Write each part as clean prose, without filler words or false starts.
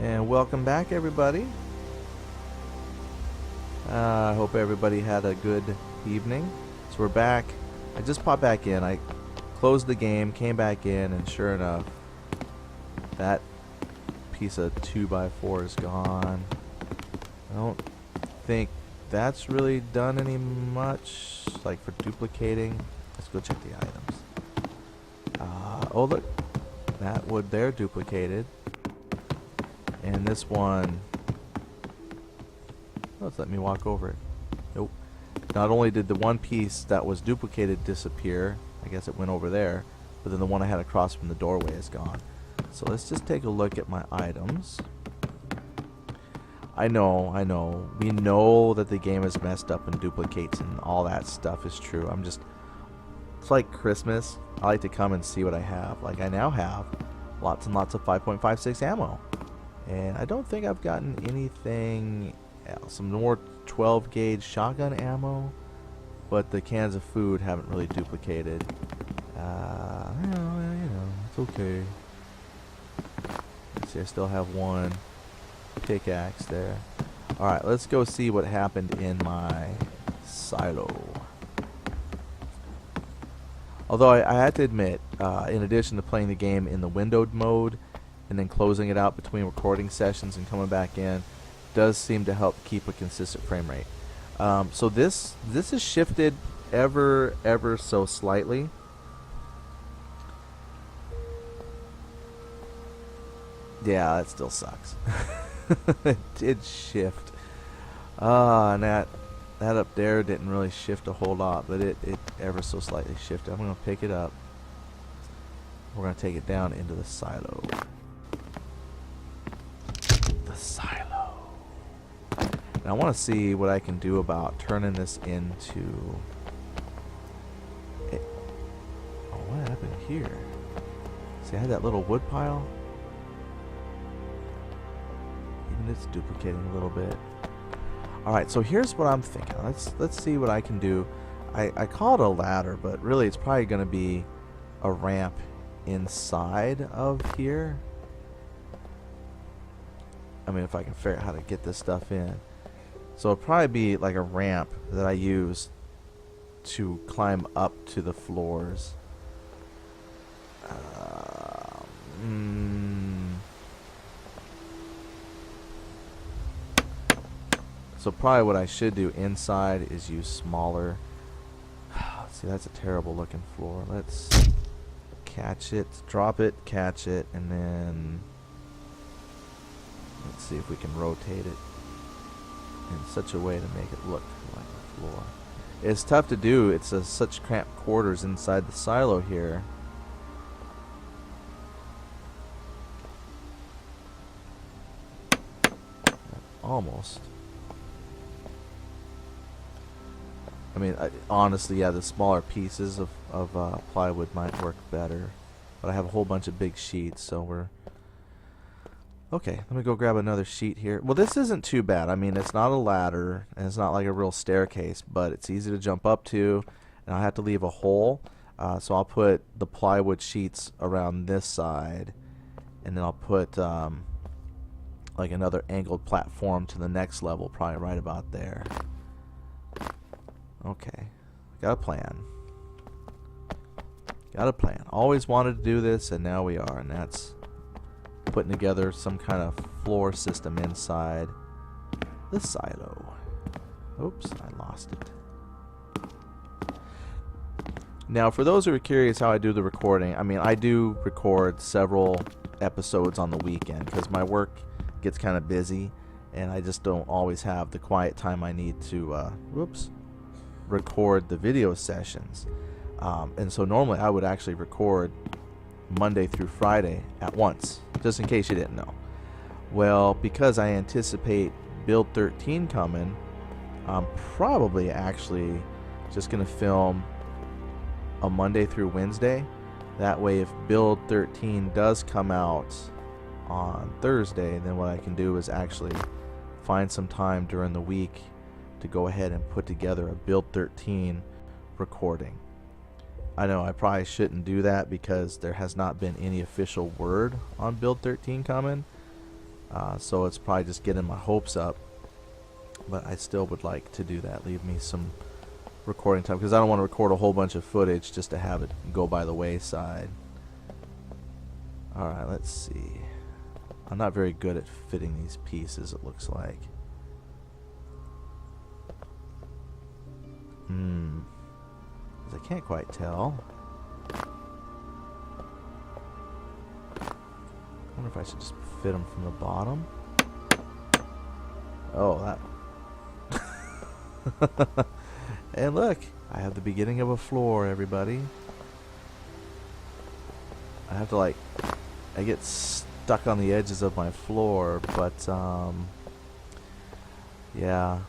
And welcome back, everybody. I hope everybody had a good evening. So we're back. I just popped back in. I closed the game, came back in, and sure enough, that piece of 2x4 is gone. I don't think that's really done any much, like for duplicating. Let's go check the items. Oh look, that wood there duplicated. And this one, let's let me walk over it. Nope. Not only did the one piece that was duplicated disappear, I guess it went over there, but then the one I had across from the doorway is gone. So let's just take a look at my items. I know. We know that the game is messed up and duplicates and all that stuff is true. It's like Christmas. I like to come and see what I have. Like I now have lots and lots of 5.56 ammo. And I don't think I've gotten anything else. Some more 12 gauge shotgun ammo, but the cans of food haven't really duplicated. It's okay. Let's see, I still have one pickaxe there. Alright, let's go see what happened in my silo. Although I had to admit, in addition to playing the game in the windowed mode, and then closing it out between recording sessions and coming back in does seem to help keep a consistent frame rate. So this is shifted ever so slightly. Yeah, that still sucks. It did shift. And that up there didn't really shift a whole lot, but it ever so slightly shifted. I'm gonna pick it up. We're gonna take it down into the silo. And I want to see what I can do about turning this into oh, what happened here? See, I had that little wood pile. Even it's duplicating a little bit. Alright, so here's what I'm thinking. Let's see what I can do. I call it a ladder, but really it's probably going to be a ramp inside of here. I mean, if I can figure out how to get this stuff in. So it'll probably be like a ramp that I use to climb up to the floors. So probably what I should do inside is use smaller. See, that's a terrible looking floor. Let's catch it, drop it, catch it, and then let's see if we can rotate it in such a way to make it look like a floor. It's tough to do. It's such cramped quarters inside the silo here. Almost. I mean, honestly, yeah, the smaller pieces of plywood might work better. But I have a whole bunch of big sheets, so we're... Okay, let me go grab another sheet here. Well, this isn't too bad. I mean, it's not a ladder, and it's not like a real staircase, but it's easy to jump up to, and I have to leave a hole. So I'll put the plywood sheets around this side, and then I'll put like another angled platform to the next level, probably right about there. Okay, got a plan. Got a plan. Always wanted to do this, and now we are, and that's putting together some kind of floor system inside the silo. Oops, I lost it. Now, for those who are curious how I do the recording, I mean, I do record several episodes on the weekend because my work gets kind of busy, and I just don't always have the quiet time I need to, record the video sessions. And so normally I would actually record Monday through Friday at once, just in case you didn't know. Well, because I anticipate Build 13 coming, I'm probably actually just going to film a Monday through Wednesday. That way, if Build 13 does come out on Thursday, then what I can do is actually find some time during the week to go ahead and put together a Build 13 recording. I know I probably shouldn't do that because there has not been any official word on Build 13 coming. So it's probably just getting my hopes up. But I still would like to do that. Leave me some recording time, because I don't want to record a whole bunch of footage just to have it go by the wayside. Alright, let's see. I'm not very good at fitting these pieces, it looks like. I can't quite tell. I wonder if I should just fit them from the bottom. Oh, that. And look, I have the beginning of a floor, everybody. I have to I get stuck on the edges of my floor, but yeah.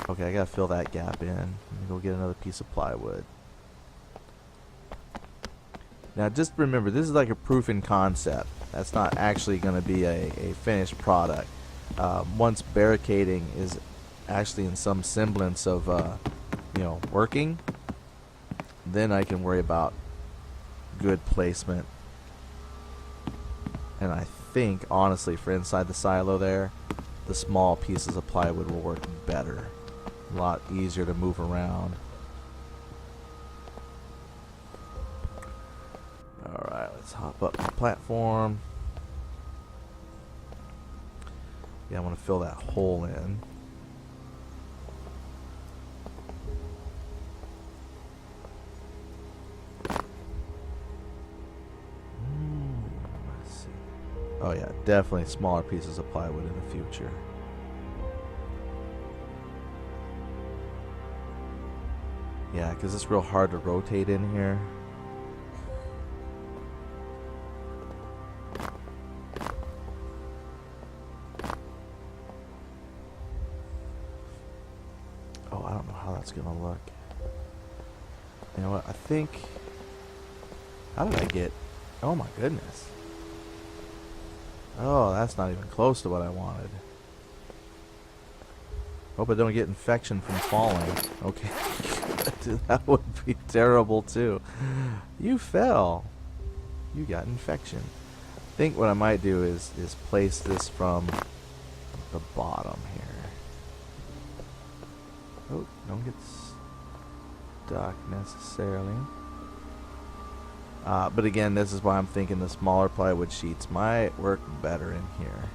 Okay, I gotta fill that gap in. Let me go get another piece of plywood. Now just remember, this is like a proof in concept. That's not actually going to be a finished product. Once barricading is actually in some semblance of working, then I can worry about good placement. And I think, honestly, for inside the silo there, the small pieces of plywood will work better. A lot easier to move around. Alright, let's hop up the platform. Yeah, I want to fill that hole in. Let's see. Oh yeah, definitely smaller pieces of plywood in the future. Yeah, because it's real hard to rotate in here. Oh, I don't know how that's gonna look. You know what? I think. How did I get? Oh my goodness. Oh, that's not even close to what I wanted. Hope I don't get infection from falling. Okay. That would be terrible too. You fell. You got infection. I think what I might do is place this from the bottom here. Oh, don't get stuck necessarily. But again, this is why I'm thinking the smaller plywood sheets might work better in here.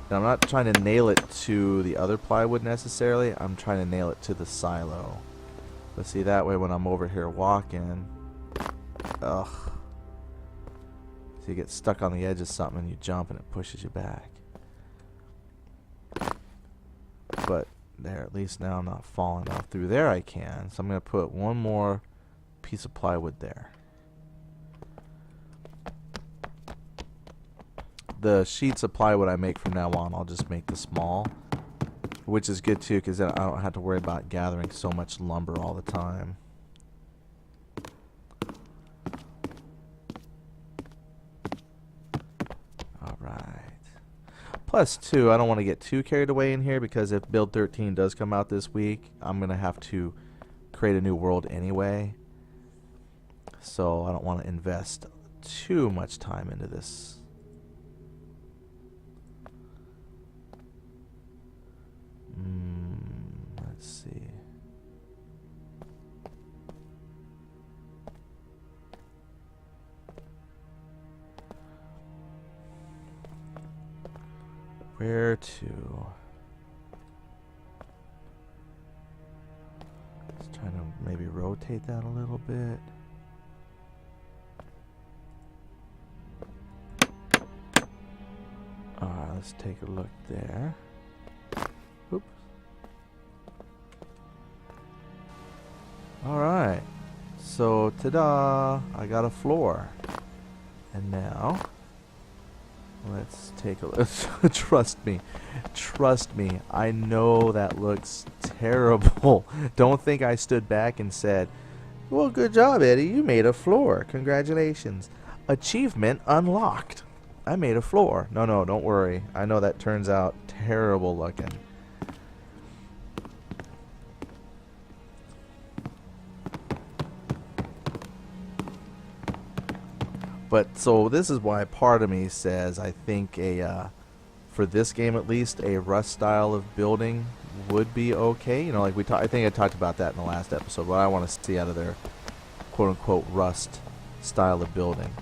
And I'm not trying to nail it to the other plywood necessarily. I'm trying to nail it to the silo. But see, that way when I'm over here walking, ugh. So you get stuck on the edge of something and you jump and it pushes you back. But there, at least now I'm not falling off. Through there I can. So I'm going to put one more piece of plywood there. The sheets of plywood I make from now on, I'll just make the small, which is good too, because then I don't have to worry about gathering so much lumber all the time. Alright. Plus, too, I don't want to get too carried away in here, because if Build 13 does come out this week, I'm going to have to create a new world anyway. So I don't want to invest too much time into this. Let's see. Where to? Just trying to maybe rotate that a little bit. Alright, let's take a look there. Oops. Alright, so ta-da, I got a floor. And now, let's take a look. Trust me, I know that looks terrible. Don't think I stood back and said, well, good job, Eddie, you made a floor. Congratulations. Achievement unlocked. I made a floor. No, don't worry. I know that turns out terrible looking. But so this is why part of me says I think for this game at least, a Rust style of building would be okay. You know, like I think I talked about that in the last episode. What I want to see out of their quote-unquote Rust style of building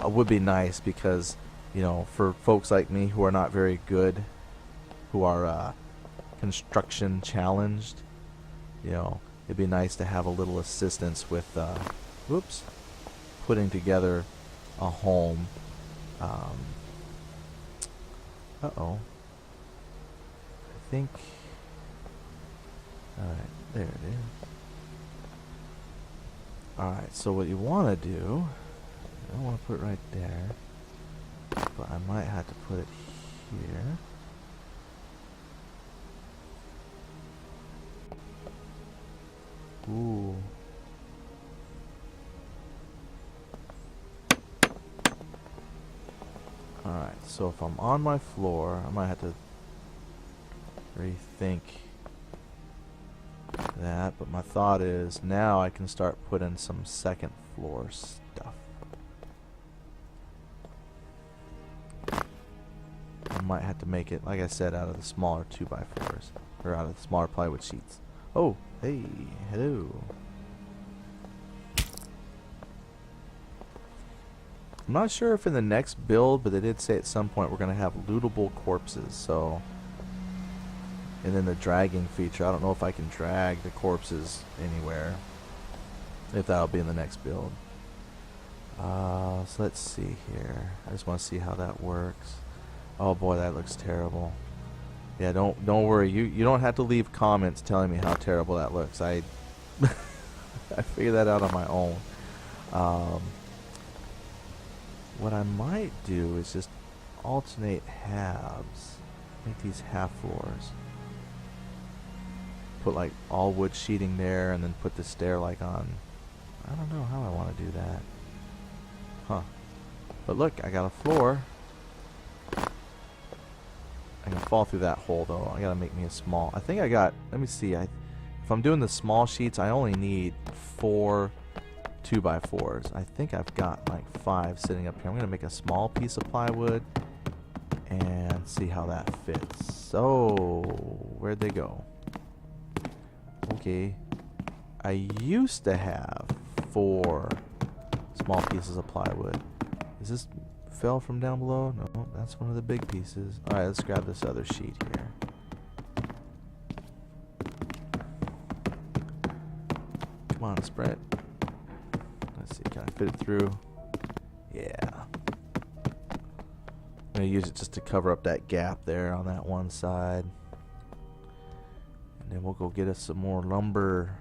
would be nice because, you know, for folks like me who are not very good, who are construction challenged, you know, it'd be nice to have a little assistance with, putting together a home. Uh-oh. I think... Alright, there it is. Alright, so what you want to do... I don't want to put it right there. But I might have to put it here. Ooh. Alright, so if I'm on my floor, I might have to rethink that, but my thought is now I can start putting some second floor stuff. I might have to make it, like I said, out of the smaller 2x4s, or out of the smaller plywood sheets. Oh, hey, hello. I'm not sure if in the next build, but they did say at some point we're going to have lootable corpses, so... And then the dragging feature, I don't know if I can drag the corpses anywhere. If that'll be in the next build. So let's see here. I just want to see how that works. Oh boy, that looks terrible. Yeah, don't worry. You don't have to leave comments telling me how terrible that looks. I figured that out on my own. What I might do is just alternate halves. Make these half floors. Put like all wood sheeting there and then put the stair like on. I don't know how I want to do that. Huh. But look, I got a floor. I'm going to fall through that hole though. I got to make me a small. I think I got, let me see. If I'm doing the small sheets, I only need 4 2x4s. I think I've got like 5 sitting up here. I'm going to make a small piece of plywood and see how that fits. So, where'd they go? Okay. I used to have 4 small pieces of plywood. Is this fell from down below? No, that's one of the big pieces. Alright, let's grab this other sheet here. Come on, spread. Let's see, can I fit it through? Yeah. I'm going to use it just to cover up that gap there on that one side. And then we'll go get us some more lumber.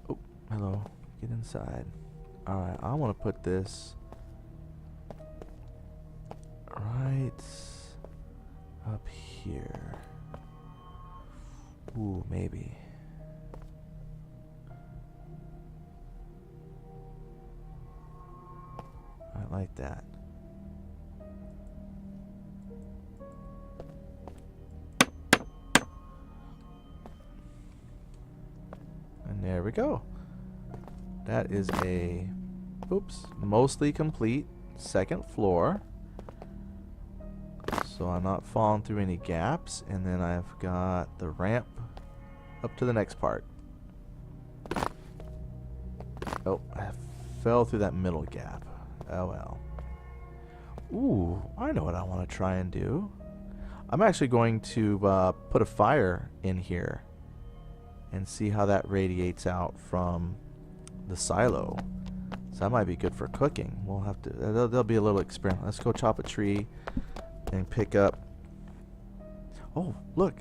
Oh, hello. Get inside. Alright, I want to put this right up here. Ooh, maybe. I like that. And there we go. That is a, mostly complete second floor. So I'm not falling through any gaps. And then I've got the ramp up to the next part. Oh, I fell through that middle gap. Oh well. Ooh, I know what I want to try and do. I'm actually going to put a fire in here and see how that radiates out from the silo. So that might be good for cooking. We'll have to, there'll be a little experiment. Let's go chop a tree and pick up. Oh, look.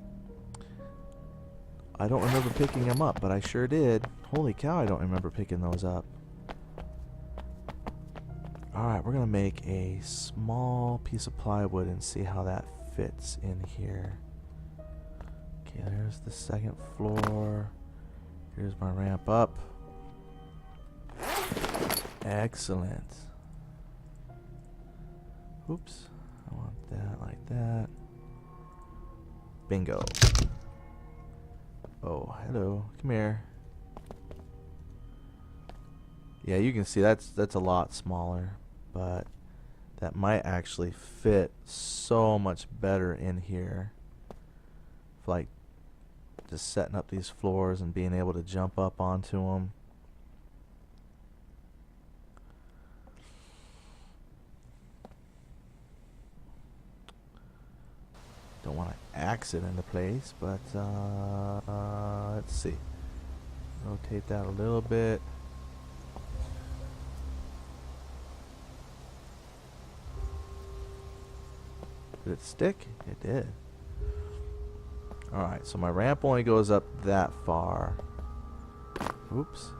I don't remember picking them up, but I sure did. Holy cow, I don't remember picking those up. Alright, we're going to make a small piece of plywood and see how that fits in here. Okay, there's the second floor. Here's my ramp up. Excellent. Oops. I want that like that. Bingo. Oh, hello. Come here. Yeah, you can see that's a lot smaller, but that might actually fit so much better in here. Like just setting up these floors and being able to jump up onto them. Don't want to axe it into place, but let's see. Rotate that a little bit. Did it stick? It did. Alright, so my ramp only goes up that far. Oops.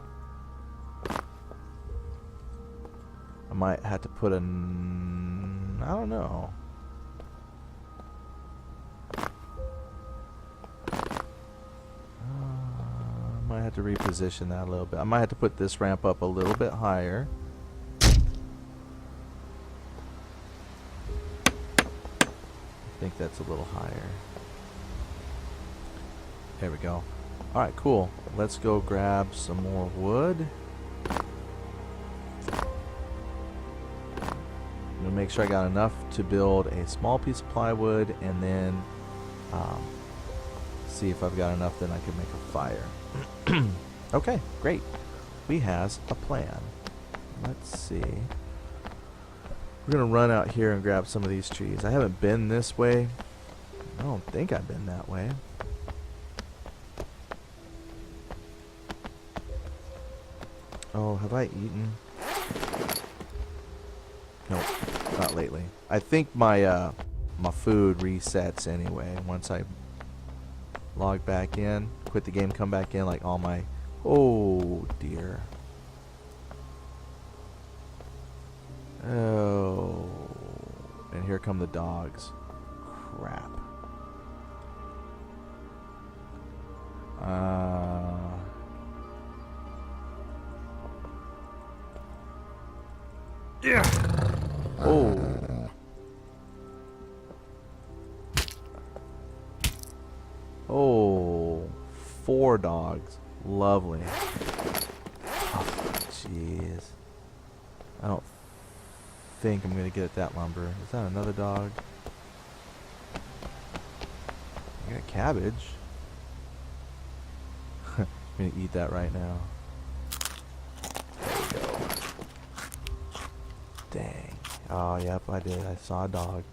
I might have to put I don't know. I might have to reposition that a little bit. I might have to put this ramp up a little bit higher. I think that's a little higher. There we go. Alright, cool. Let's go grab some more wood. I'm going to make sure I got enough to build a small piece of plywood, and then see if I've got enough, then I can make a fire. Okay, great. We has a plan. Let's see. We're going to run out here and grab some of these trees. I haven't been this way. I don't think I've been that way. Oh, have I eaten? Nope, not lately. I think my my food resets anyway once I log back in, quit the game, come back in, like all my... Oh dear. Oh, and here come the dogs. Crap. Yeah. Oh. Oh, 4 dogs. Lovely. Oh, jeez. I don't think I'm gonna get at that lumber. Is that another dog? I got cabbage. I'm gonna eat that right now. There we go. Dang. Oh, yep, I did. I saw a dog.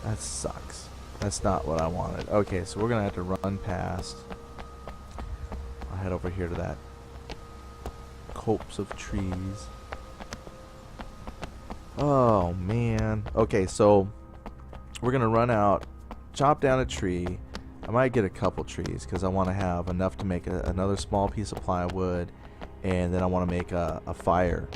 That sucks. That's not what I wanted. Okay, so we're gonna have to run past. I'll head over here to that copse of trees. Oh man. Okay, so we're gonna run out, chop down a tree. I might get a couple trees because I want to have enough to make another small piece of plywood, and then I want to make a fire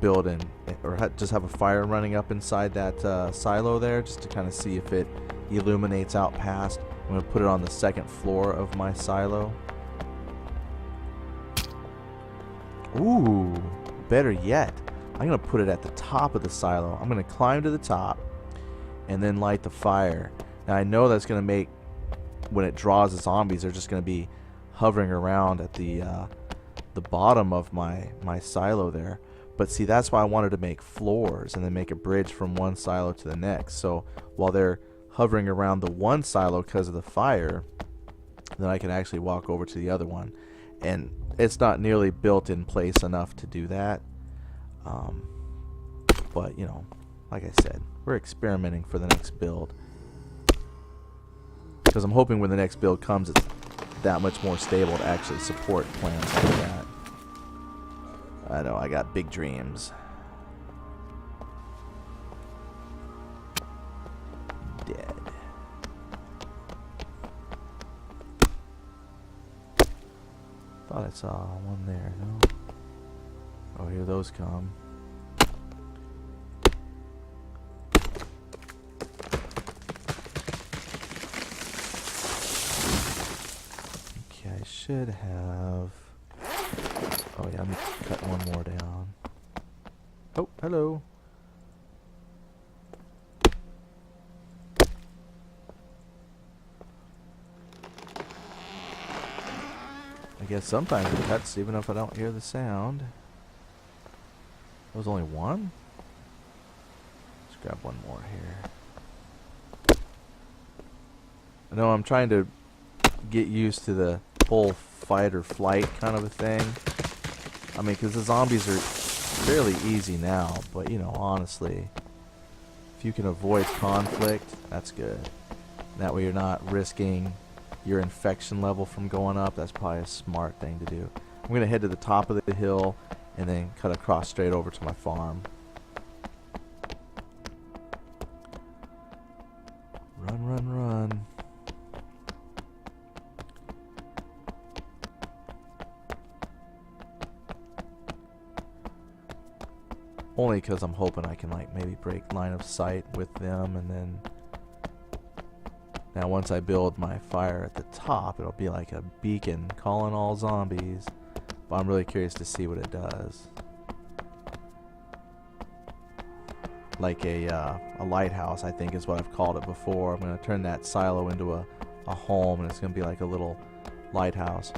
building, or just have a fire running up inside that silo there, just to kind of see if it illuminates out past. I'm going to put it on the second floor of my silo. Ooh, better yet, I'm going to put it at the top of the silo. I'm going to climb to the top and then light the fire. Now I know that's going to make, when it draws the zombies, they're just going to be hovering around at the bottom of my silo there. But see, that's why I wanted to make floors and then make a bridge from one silo to the next. So while they're hovering around the one silo because of the fire, then I can actually walk over to the other one. And it's not nearly built in place enough to do that. But, you know, like I said, we're experimenting for the next build. Because I'm hoping when the next build comes, it's that much more stable to actually support plans like that. I know, I got big dreams. Dead. Thought I saw one there, no? Oh, here those come. Okay, I should have... Oh yeah, I'm gonna cut one more down. Oh, hello. guess sometimes it cuts even if I don't hear the sound. There was only one? Let's grab one more here. I know I'm trying to get used to the whole fight or flight kind of a thing. I mean, because the zombies are fairly easy now, but you know, honestly, if you can avoid conflict, that's good. That way you're not risking your infection level from going up. That's probably a smart thing to do. I'm going to head to the top of the hill and then cut across straight over to my farm. Run, run, run. Only because I'm hoping I can like maybe break line of sight with them, and then now once I build my fire at the top, it'll be like a beacon calling all zombies. But I'm really curious to see what it does. Like a lighthouse, I think is what I've called it before. I'm going to turn that silo into a home, and it's going to be like a little lighthouse.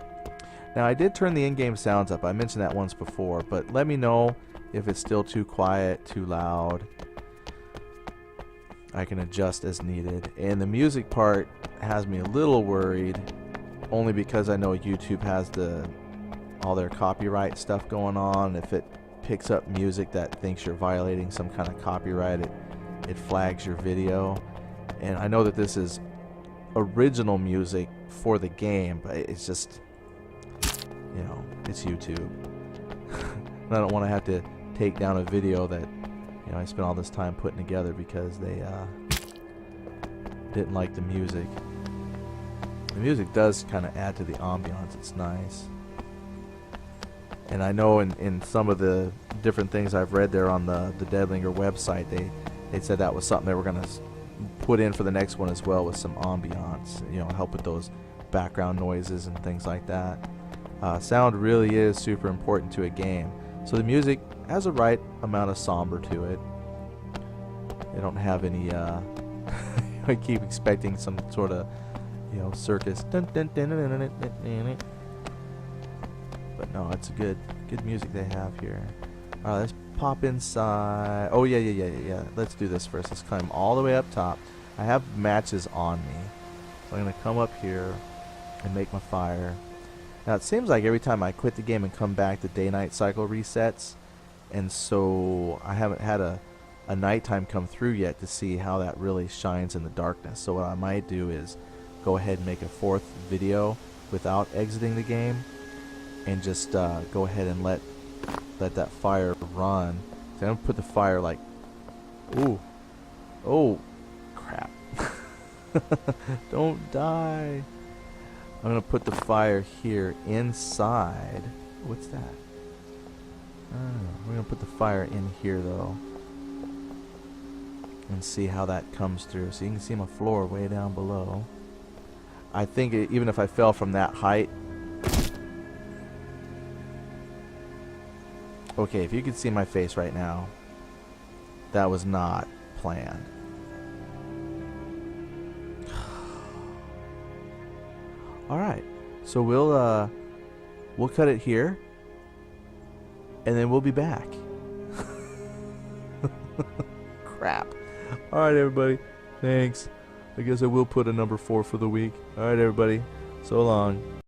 Now I did turn the in-game sounds up. I mentioned that once before, but let me know if it's still too quiet, too loud. I can adjust as needed. And the music part has me a little worried, only because I know YouTube has all their copyright stuff going on. If it picks up music that thinks you're violating some kind of copyright, it flags your video. And I know that this is original music for the game, but it's just, you know, it's YouTube. And I don't want to have to take down a video that, you know, I spent all this time putting together because they didn't like the music. The music does kind of add to the ambiance. It's nice. And I know in some of the different things I've read there on the Linger website, they said that was something they were going to put in for the next one as well, with some ambiance, you know, help with those background noises and things like that. Sound really is super important to a game. So the music has a right amount of somber to it. They don't have any, I keep expecting some sort of, you know, circus. But no, it's good music they have here. Alright, let's pop inside. Oh, yeah. Let's do this first. Let's climb all the way up top. I have matches on me. So I'm going to come up here and make my fire. Now, it seems like every time I quit the game and come back, the day-night cycle resets. And so I haven't had a nighttime come through yet to see how that really shines in the darkness. So what I might do is go ahead and make a fourth video without exiting the game, and just go ahead and let that fire run. So I'm gonna put the fire like, oh crap. Don't die. I'm gonna put the fire here inside. What's that? We're gonna put the fire in here though, and see how that comes through. So you can see my floor way down below. I think even if I fell from that height. Okay, if you could see my face right now, that was not planned. Alright, so we'll cut it here, and then we'll be back. Crap. Alright, everybody. Thanks. I guess I will put a number 4 for the week. Alright, everybody. So long.